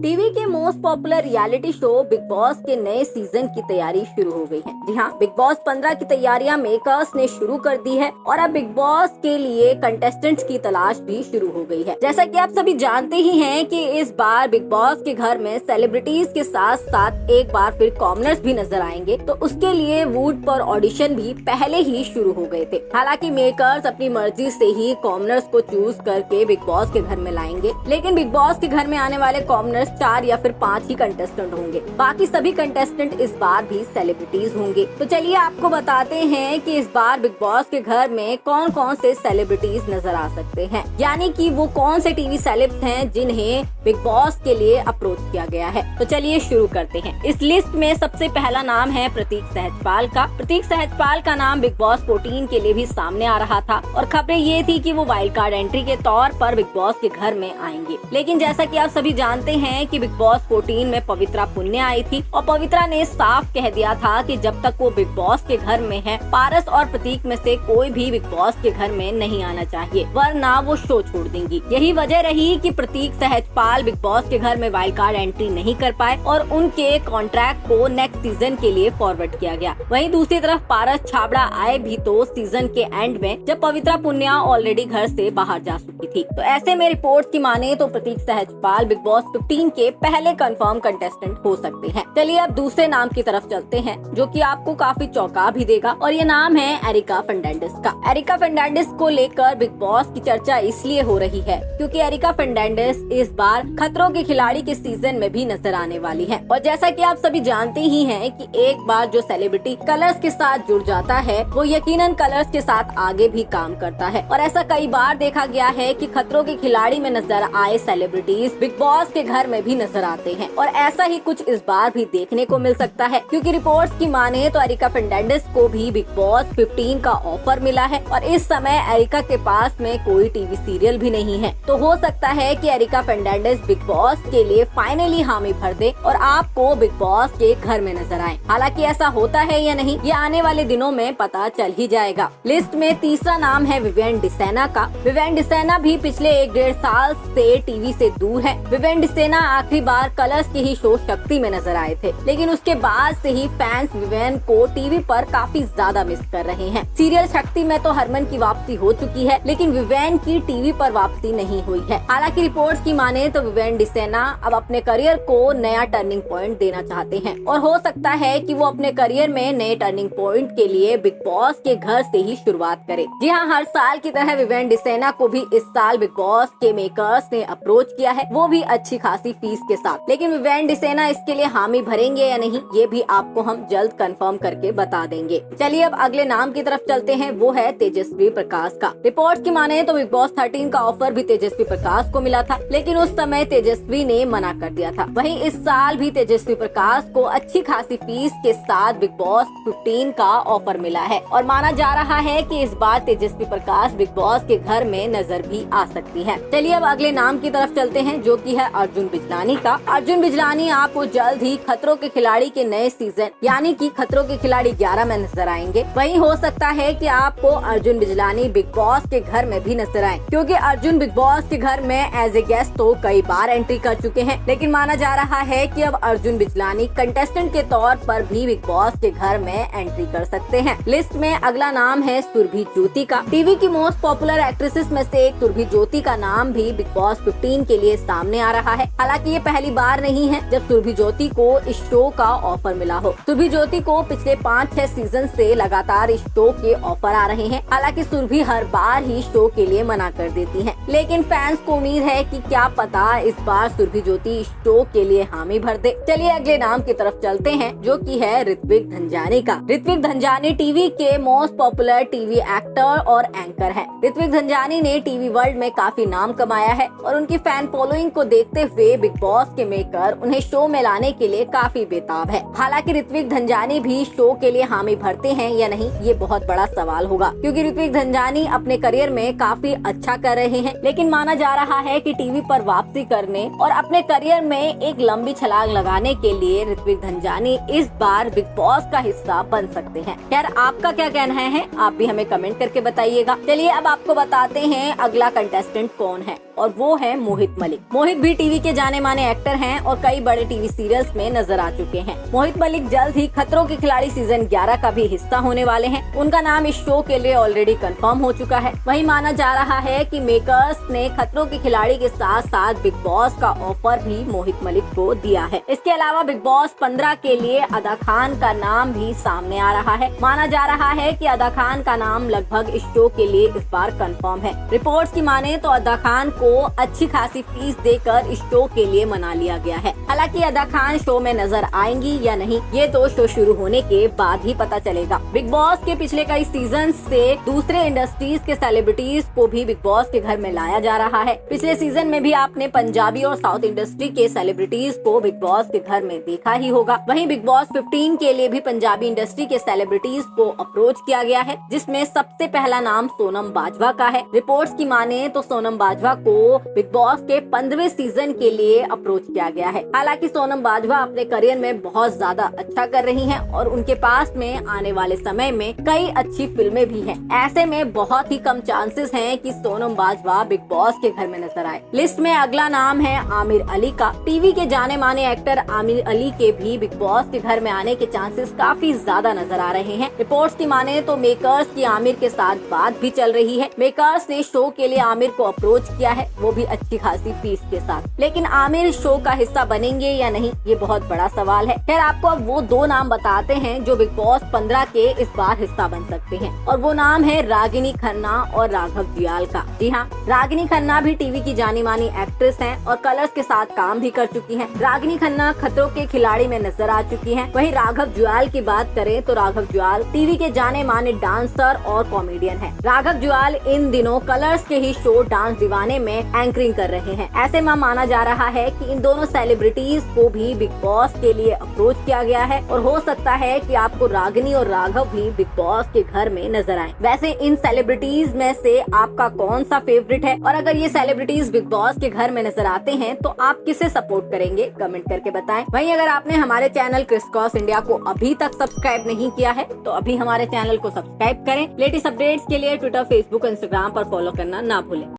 TV के most popular reality show big boss के नए सीजन की तैयारी शुरू हो गई है। जी हाँ, बिग बॉस 15 की तैयारियां मेकर्स ने शुरू कर दी है और अब बिग बॉस के लिए कंटेस्टेंट्स की तलाश भी शुरू हो गई है। जैसा कि आप सभी जानते ही हैं कि इस बार बिग बॉस के घर में सेलिब्रिटीज के साथ साथ एक बार फिर कॉमनर्स भी नजर आएंगे, तो उसके लिए वोट पर ऑडिशन भी पहले ही शुरू हो गए थे। हालांकि मेकर्स अपनी मर्जी से ही कॉमनर्स को चूज करके बिग बॉस के घर में लाएंगे, लेकिन बिग बॉस के घर में आने वाले कॉमनर्स 4 या फिर 5 ही कंटेस्टेंट होंगे। बाकी सभी कंटेस्टेंट इस बार भी सेलिब्रिटीज होंगे। तो चलिए आपको बताते हैं कि इस बार बिग बॉस के घर में कौन कौन से सेलिब्रिटीज नजर आ सकते हैं, यानी कि वो कौन से टीवी सेलिब्स हैं जिन्हें बिग बॉस के लिए अप्रोच किया गया है। तो चलिए शुरू करते हैं। इस लिस्ट में सबसे पहला नाम है प्रतीक सहजपाल का। प्रतीक सहजपाल का नाम बिग बॉस 14 के लिए भी सामने आ रहा था और खबरें ये थी कि वो वाइल्ड कार्ड एंट्री के तौर पर बिग बॉस के घर में आएंगे। लेकिन जैसा कि आप सभी जानते हैं कि बिग बॉस 14 में पवित्रा पुन्ने आई थी और पवित्रा ने साफ कह दिया था कि जब तक वो बिग बॉस के घर में है, पारस और प्रतीक में से कोई भी बिग बॉस के घर में नहीं आना चाहिए, वरना वो शो छोड़ देंगी। यही वजह रही कि प्रतीक सहजपाल बिग बॉस के घर में वाइल्ड कार्ड एंट्री नहीं कर पाए और उनके कॉन्ट्रैक्ट को नेक्स्ट सीजन के लिए फॉरवर्ड किया गया। वहीं दूसरी तरफ पारस छाबड़ा आए भी तो सीजन के एंड में, जब पवित्रा पुनिया ऑलरेडी घर से बाहर जा चुकी थी। तो ऐसे में रिपोर्ट्स की माने तो प्रतीक सहजपाल बिग बॉस 15 के पहले कंफर्म कंटेस्टेंट हो सकते हैं। चलिए अब दूसरे नाम की तरफ चलते हैं, जो कि आपको काफी चौंका भी देगा, और ये नाम है एरिका फर्नांडिस का। एरिका फर्नांडिस को लेकर बिग बॉस की चर्चा इसलिए हो रही है क्योंकि एरिका फर्नांडिस इस बार खतरों के खिलाड़ी के सीजन में भी नजर आने वाली है। और जैसा कि आप सभी जानते ही हैं कि एक बार जो सेलिब्रिटी कलर्स के साथ जुड़ जाता है, वो यकीनन कलर्स के साथ आगे भी काम करता है। और ऐसा कई बार देखा गया है कि खतरों के खिलाड़ी में नजर आए सेलिब्रिटीज बिग बॉस के घर में भी नजर आते हैं, और ऐसा ही कुछ इस बार भी देखने को मिल सकता है, क्योंकि रिपोर्ट्स की माने तो एरिका फर्नांडिस को भी बिग बॉस 15 का ऑफर मिला है और इस समय एरिका के पास में कोई टीवी सीरियल भी नहीं है। तो हो सकता है कि एरिका फर्नांडिस बिग बॉस के लिए फाइनली हामी भर दे और आपको बिग बॉस के घर में नजर आए। हालांकि ऐसा होता है या नहीं, ये आने वाले दिनों में पता चल ही जाएगा। लिस्ट में तीसरा नाम है विवेन डिसेना का। विवेन डिसेना भी पिछले 1-1.5 साल से टीवी से दूर है। विवेन डिसेना आखिरी बार कलर्स के ही शो शक्ति में नजर आए थे, लेकिन उसके बाद से ही फैंस विवेन को टीवी पर काफी ज्यादा मिस कर रहे हैं। सीरियल शक्ति में तो हरमन की वापसी हो चुकी है, लेकिन विवेन की टीवी पर वापसी नहीं हुई है। हालांकि रिपोर्ट्स की माने तो विवेन डिसेना अब अपने करियर को नया टर्निंग पॉइंट देना चाहते हैं और हो सकता है कि वो अपने करियर में नए टर्निंग पॉइंट के लिए बिग बॉस के घर से ही शुरुआत करे। जी हाँ, हर साल की तरह विवेन डिसेना को भी इस साल बिग बॉस के मेकर्स ने अप्रोच किया है, वो भी अच्छी खासी फीस के साथ। लेकिन विवेन डिसेना इसके लिए हामी भरेंगे या नहीं, ये भी आपको हम जल्द कंफर्म करके बता देंगे। चलिए अब अगले नाम की तरफ चलते हैं, वो है तेजस्वी प्रकाश का। रिपोर्ट्स की माने तो बिग बॉस 13 का ऑफर भी तेजस्वी प्रकाश को मिला था, लेकिन उस समय तेजस्वी ने मना कर दिया था। वहीं इस साल भी तेजस्वी प्रकाश को अच्छी खासी फीस के साथ बिग बॉस 15 का ऑफर मिला है और माना जा रहा है कि इस बार तेजस्वी प्रकाश बिग बॉस के घर में नजर भी आ सकती है। चलिए अब अगले नाम की तरफ चलते हैं, जो कि है अर्जुन बिजलानी का। अर्जुन बिजलानी आपको जल्द ही खतरों के खिलाड़ी के नए सीजन यानी कि खतरों के खिलाड़ी 11 में नजर आएंगे। वहीं हो सकता है कि आपको अर्जुन बिजलानी बिग बॉस के घर में भी नजर आए, क्योंकि अर्जुन बिग बॉस के घर में एज ए गेस्ट तो कई बार एंट्री कर चुके हैं, लेकिन माना जा रहा है कि अब अर्जुन बिजलानी कंटेस्टेंट के तौर पर भी बिग बॉस के घर में एंट्री कर सकते हैं। लिस्ट में अगला नाम है सुरभि ज्योति का। टीवी की मोस्ट पॉपुलर एक्ट्रेसेस में से एक सुरभि ज्योति का नाम भी बिग बॉस 15 के लिए सामने आ रहा है। हालांकि ये पहली बार नहीं है जब सुरभि ज्योति को इस शो का ऑफर मिला हो। सुरभि ज्योति को पिछले 5-6 सीजन से लगातार इस शो के ऑफर आ रहे हैं। हालांकि सुरभि हर बार ही शो के लिए मना कर देती हैं, लेकिन फैंस को उम्मीद है कि क्या पता इस बार सुरभि ज्योति इस शो के लिए हामी भर दे। चलिए अगले नाम की तरफ चलते हैं, जो कि है ऋत्विक धनजानी का। ऋत्विक धनजानी टीवी के मोस्ट पॉपुलर टीवी एक्टर और एंकर है। ऋत्विक धनजानी ने टीवी वर्ल्ड में काफी नाम कमाया है और उनकी फैन फॉलोइंग को देखते हुए बिग बॉस के मेकर उन्हें शो में लाने के लिए काफी बेताब है। हालांकि ऋत्विक धनजानी भी शो के लिए हामी भरते हैं या नहीं, ये बहुत बड़ा सवाल होगा, क्योंकि ऋत्विक धनजानी अपने करियर में काफी अच्छा कर रहे हैं। लेकिन माना जा रहा है कि टीवी पर वापसी करने और अपने करियर में एक लंबी छलांग लगाने के लिए ऋत्विक धनजानी इस बार बिग बॉस का हिस्सा बन सकते हैं। खैर, आपका क्या कहना है, आप भी हमें कमेंट करके बताइएगा। चलिए अब आपको बताते हैं अगला कंटेस्टेंट कौन है, और वो है मोहित मलिक। मोहित भी टीवी के जाने माने एक्टर हैं और कई बड़े टीवी सीरियल्स में नजर आ चुके हैं। मोहित मलिक जल्द ही खतरों के खिलाड़ी सीजन 11 का भी हिस्सा होने वाले हैं। उनका नाम इस शो के लिए ऑलरेडी कंफर्म हो चुका है। वहीं माना जा रहा है कि मेकर्स ने खतरों के खिलाड़ी के साथ साथ बिग बॉस का ऑफर भी मोहित मलिक को दिया है। इसके अलावा बिग बॉस 15 के लिए अदा खान का नाम भी सामने आ रहा है। माना जा रहा है कि अदा खान का नाम लगभग इस शो के लिए इस बार कंफर्म है। रिपोर्ट्स की माने तो अदा खान को अच्छी खासी फीस देकर इस शो के लिए मना लिया गया है। हालांकि अदा खान शो में नजर आएंगी या नहीं, ये तो शो शुरू होने के बाद ही पता चलेगा। बिग बॉस के पिछले कई सीजन से दूसरे इंडस्ट्रीज के सेलिब्रिटीज को भी बिग बॉस के घर में लाया जा रहा है। पिछले सीजन में भी आपने पंजाबी और साउथ इंडस्ट्री के सेलिब्रिटीज को बिग बॉस के घर में देखा ही होगा। वहीं बिग बॉस 15 के लिए भी पंजाबी इंडस्ट्री के सेलिब्रिटीज को अप्रोच किया गया है, जिसमें सबसे पहला नाम सोनम बाजवा का है। रिपोर्ट्स की माने तो सोनम बाजवा को बिग बॉस के 15वें सीजन के लिए अप्रोच किया गया है। हालांकि सोनम बाजवा अपने करियर में बहुत ज्यादा अच्छा कर रही हैं और उनके पास में आने वाले समय में कई अच्छी फिल्में भी हैं। ऐसे में बहुत ही कम चांसेस हैं कि सोनम बाजवा बिग बॉस के घर में नजर आए। लिस्ट में अगला नाम है आमिर अली का। टीवी के जाने माने एक्टर आमिर अली के भी बिग बॉस के घर में आने के चांसेस काफी ज्यादा नजर आ रहे हैं। रिपोर्ट्स की माने तो मेकर्स की आमिर के साथ बात भी चल रही है। मेकर्स ने शो के लिए आमिर को अप्रोच किया है, वो भी अच्छी खासी फीस के साथ। लेकिन आमिर शो का हिस्सा बनेंगे या नहीं, ये बहुत बड़ा सवाल है। खैर, आपको अब वो दो नाम बताते हैं जो बिग बॉस 15 के इस बार हिस्सा बन सकते हैं, और वो नाम है रागिनी खन्ना और राघव जुयाल का। जी हाँ, रागिनी खन्ना भी टीवी की जानी मानी एक्ट्रेस हैं और कलर्स के साथ काम भी कर चुकी हैं। रागिनी खन्ना खतरों के खिलाड़ी में नजर आ चुकी हैं। वहीं राघव जुयाल की बात करें तो राघव जुयाल टीवी के जाने माने डांसर और कॉमेडियन हैं। राघव जुयाल इन दिनों कलर्स के ही शो डांस दीवाने में एंकरिंग कर रहे हैं। ऐसे में माना जा रहा है कि इन दोनों सेलिब्रिटीज को भी बिग बॉस के लिए अप्रोच किया गया है और हो सकता है कि आपको रागिनी और राघव भी बिग बॉस के घर में नजर आए। वैसे इन सेलिब्रिटीज में से आपका कौन सा फेवरेट है, और अगर ये सेलिब्रिटीज बिग बॉस के घर में नजर आते हैं तो आप किसे सपोर्ट करेंगे, कमेंट करके बताएं। वहीं अगर आपने हमारे चैनल क्रिस क्रॉस इंडिया को अभी तक सब्सक्राइब नहीं किया है तो अभी हमारे चैनल को सब्सक्राइब करें। लेटेस्ट अपडेट्स के लिए ट्विटर, फेसबुक, इंस्टाग्राम पर फॉलो करना ना भूलें।